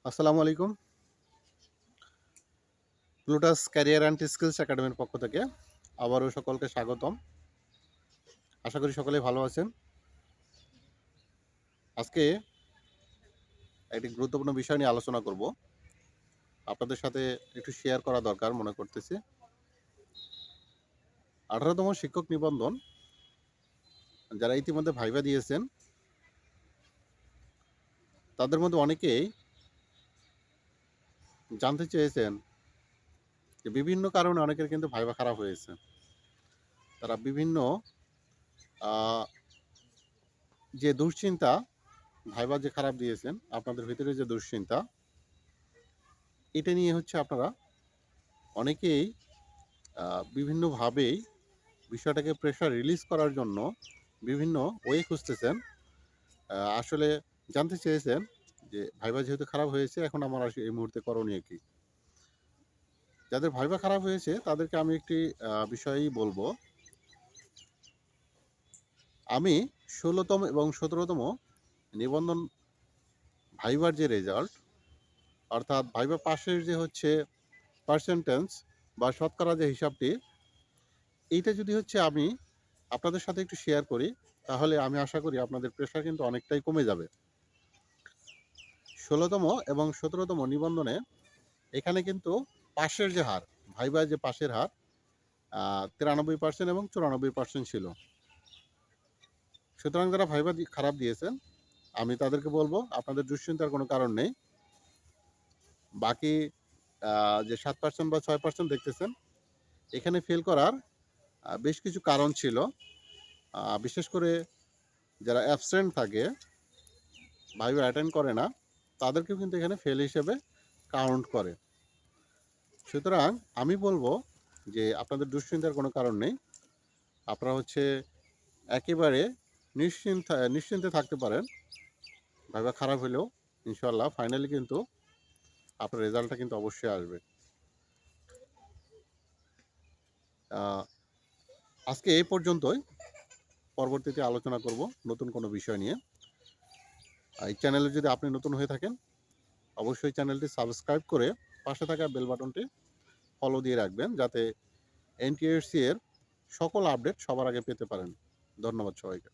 আসসালামু আলাইকুম। প্লুটাস career and skills একাডেমির পক্ষ থেকে আবারও সকলকে স্বাগতম। আশা করি সকলেই ভালো আছেন। আজকে একটি গুরুত্বপূর্ণ বিষয় নিয়ে আলোচনা করব। আপনাদের সাথে একটু শেয়ার করা দরকার মনে করতেছি। ১৮তম শিক্ষক নিবন্ধন যারা ইতিমধ্যে ভাইভা দিয়েছেন, তাদের মধ্যে অনেকেই জানতে চেয়েছেন যে বিভিন্ন কারণে অনেকের কিন্তু ভাইভা খারাপ হয়েছে। তারা বিভিন্ন আ যে দুশ্চিন্তা, ভাইভা যে খারাপ দিয়েছেন, আপনাদের ভিতরে যে দুশ্চিন্তা, এটা নিয়ে হচ্ছে আপনারা অনেকেই আ বিভিন্নভাবেই বিষয়টাকে প্রেশার রিলিজ করার জন্য বিভিন্ন ওয়ে খুঁজতেছেন। আসলে জানতে চেয়েছেন যে ভাইবা যেহেতু খারাপ হয়েছে এখন আমার এই মুহূর্তে করণীয় কি? যাদের ভাইবা খারাপ হয়েছে তাদেরকে আমি একটি বিষয়ই বলব। আমি ১৬তম এবং ১৭তম নিবন্ধন ভাইবার যে রেজাল্ট, অর্থাৎ ভাইবা পাসের যে হচ্ছে পার্সেন্টেজ বা শতকরা যে হিসাবটি, এইটা যদি হচ্ছে আমি আপনাদের সাথে একটু শেয়ার করি, তাহলে আমি আশা করি আপনাদের প্রেশার কিন্তু অনেকটাই কমে যাবে। ১৬তম এবং ১৭তম নিবন্ধনে এখানে কিন্তু পাশের যে হার, ভাইভায় যে পাশের হার ৯৩% এবং ৯৪% ছিল। সুতরাং যারা ভাইভা খারাপ দিয়েছেন, আমি তাদেরকে বলব আপনাদের দুশ্চিন্তার কোনো কারণ নেই। বাকি যে ৭% বা ৬% দেখতেছেন, এখানে ফেল করার বেশ কিছু কারণ ছিল। বিশেষ করে যারা অ্যাবসেন্ট থাকে, ভাইভা অ্যাটেন্ড করে না, তাদেরকেও কিন্তু এখানে ফেল হিসেবে কাউন্ট করে। সুতরাং আমি বলব যে আপনাদের দুশ্চিন্তার কোনো কারণ নেই। আপনারা হচ্ছে একেবারে নিশ্চিন্তে থাকতে পারেন। ভাইভা খারাপ হলেও ইনশাআল্লাহ ফাইনালি কিন্তু আপনার রেজাল্টটা কিন্তু অবশ্যই আসবে। আ আজকে এই পর্যন্তই। পরবর্তীতে আলোচনা করব নতুন কোনো বিষয় নিয়ে। এই চ্যানেলে যদি আপনি নতুন হয়ে থাকেন, অবশ্যই চ্যানেলটি সাবস্ক্রাইব করে পাশে থাকা বেল বাটনটি ফলো দিয়ে রাখবেন, যাতে এনটিএসসি এর সকল আপডেট সবার আগে পেতে পারেন। ধন্যবাদ সবাইকে।